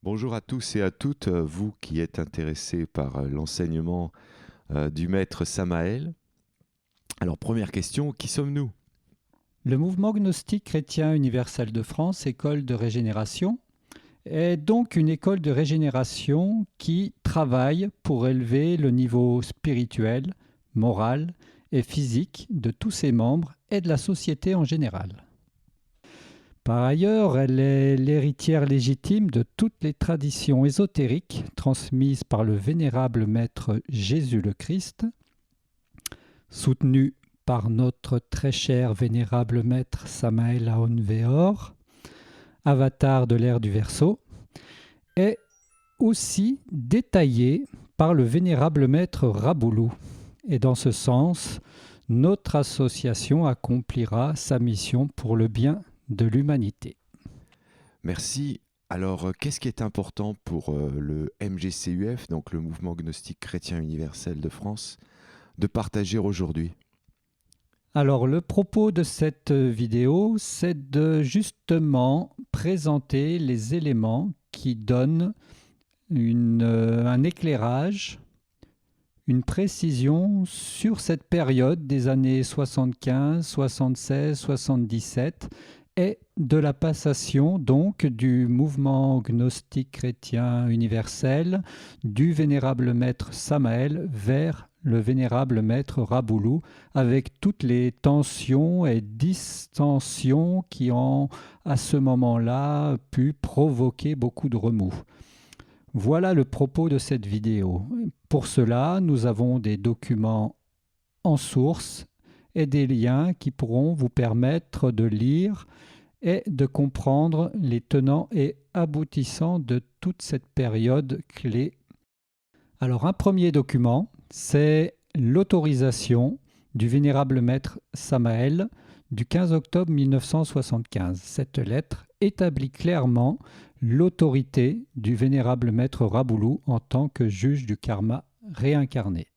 Bonjour à tous et à toutes, vous qui êtes intéressés par l'enseignement du maître Samael. Alors première question, qui sommes-nous? Le mouvement gnostique chrétien universel de France, école de régénération, est donc une école de régénération qui travaille pour élever le niveau spirituel, moral et physique de tous ses membres et de la société en général. Par ailleurs, elle est l'héritière légitime de toutes les traditions ésotériques transmises par le vénérable maître Jésus le Christ, soutenu par notre très cher vénérable maître Samael Aun Weor, avatar de l'ère du Verseau, est aussi détaillé par le vénérable maître Raboulou. Et dans ce sens, notre association accomplira sa mission pour le bien de l'humanité. Merci. Alors qu'est-ce qui est important pour le MGCUF, donc le mouvement gnostique chrétien universel de France, de partager aujourd'hui? Alors le propos de cette vidéo, c'est de justement présenter les éléments qui donnent un éclairage, une précision sur cette période des années 75, 76, 77 et de la passation donc du mouvement gnostique chrétien universel du vénérable maître Samael vers le vénérable maître Raboulou, avec toutes les tensions et distensions qui ont à ce moment-là pu provoquer beaucoup de remous. Voilà le propos de cette vidéo. Pour cela, nous avons des documents en source et des liens qui pourront vous permettre de lire et de comprendre les tenants et aboutissants de toute cette période clé. Alors un premier document, c'est l'autorisation du vénérable maître Samael du 15 octobre 1975. Cette lettre établit clairement l'autorité du vénérable maître Raboulou en tant que juge du karma réincarné.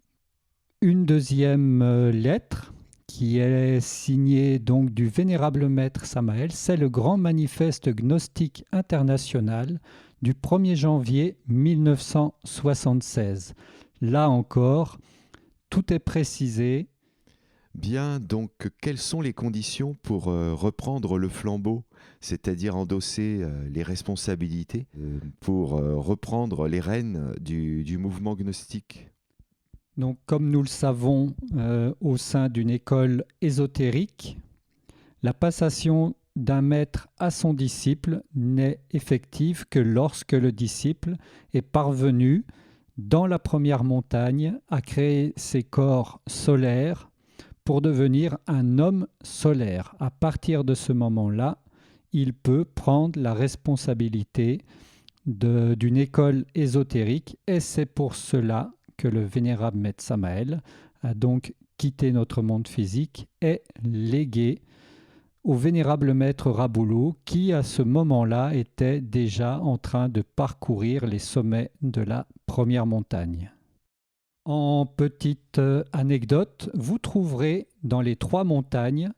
Une deuxième lettre qui est signée donc du vénérable maître Samael, c'est le grand manifeste gnostique international du 1er janvier 1976. Là encore, tout est précisé. Bien, donc quelles sont les conditions pour reprendre le flambeau, c'est-à-dire endosser les responsabilités pour reprendre les rênes du mouvement gnostique? Donc, comme nous le savons, au sein d'une école ésotérique, la passation d'un maître à son disciple n'est effective que lorsque le disciple est parvenu, dans la première montagne, à créer ses corps solaires pour devenir un homme solaire. À partir de ce moment-là, il peut prendre la responsabilité d'une école ésotérique et c'est pour cela que le vénérable maître Samael a donc quitté notre monde physique et légué au vénérable maître Raboulou qui à ce moment-là était déjà en train de parcourir les sommets de la première montagne. En petite anecdote, vous trouverez dans les 3 montagnes,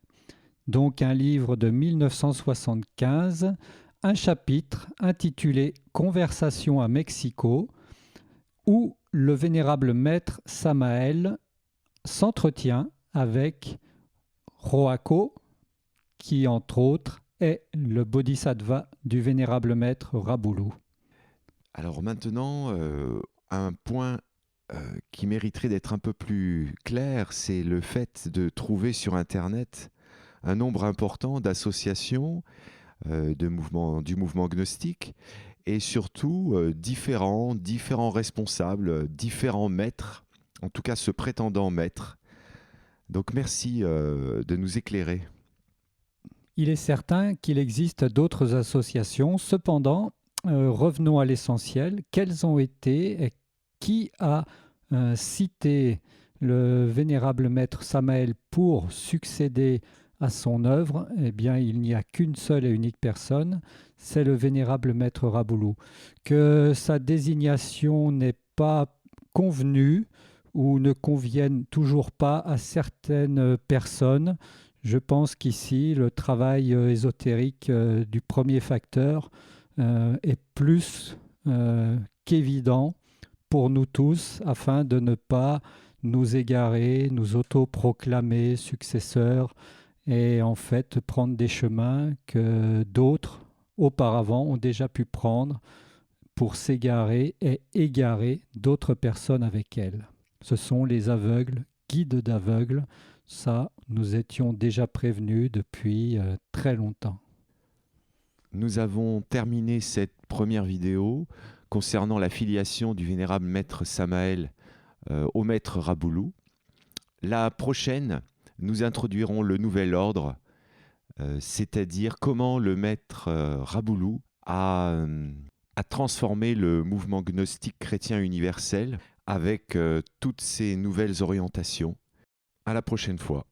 donc un livre de 1975, un chapitre intitulé Conversation à Mexico, où le vénérable maître Samael s'entretient avec Roako, qui entre autres est le bodhisattva du vénérable maître Raboulou. Alors maintenant, un point qui mériterait d'être un peu plus clair, c'est le fait de trouver sur Internet un nombre important d'associations du mouvement gnostique et surtout différents responsables, différents maîtres, en tout cas se prétendant maîtres. Donc merci de nous éclairer. Il est certain qu'il existe d'autres associations. Cependant, revenons à l'essentiel. Quelles ont été et qui a cité le vénérable maître Samael pour succéder à son œuvre? Eh bien, il n'y a qu'une seule et unique personne, c'est le vénérable maître Raboulou. Que sa désignation n'est pas convenue ou ne convienne toujours pas à certaines personnes, je pense qu'ici, le travail ésotérique du premier facteur est plus qu'évident pour nous tous afin de ne pas nous égarer, nous autoproclamer successeurs et en fait prendre des chemins que d'autres auparavant ont déjà pu prendre pour s'égarer et égarer d'autres personnes avec elles. Ce sont les aveugles, guides d'aveugles. Ça, nous étions déjà prévenus depuis très longtemps. Nous avons terminé cette première vidéo concernant la filiation du vénérable maître Samael au maître Raboulou. La prochaine, nous introduirons le nouvel ordre, c'est-à-dire comment le maître Raboulou a transformé le mouvement gnostique chrétien universel avec toutes ces nouvelles orientations. À la prochaine fois.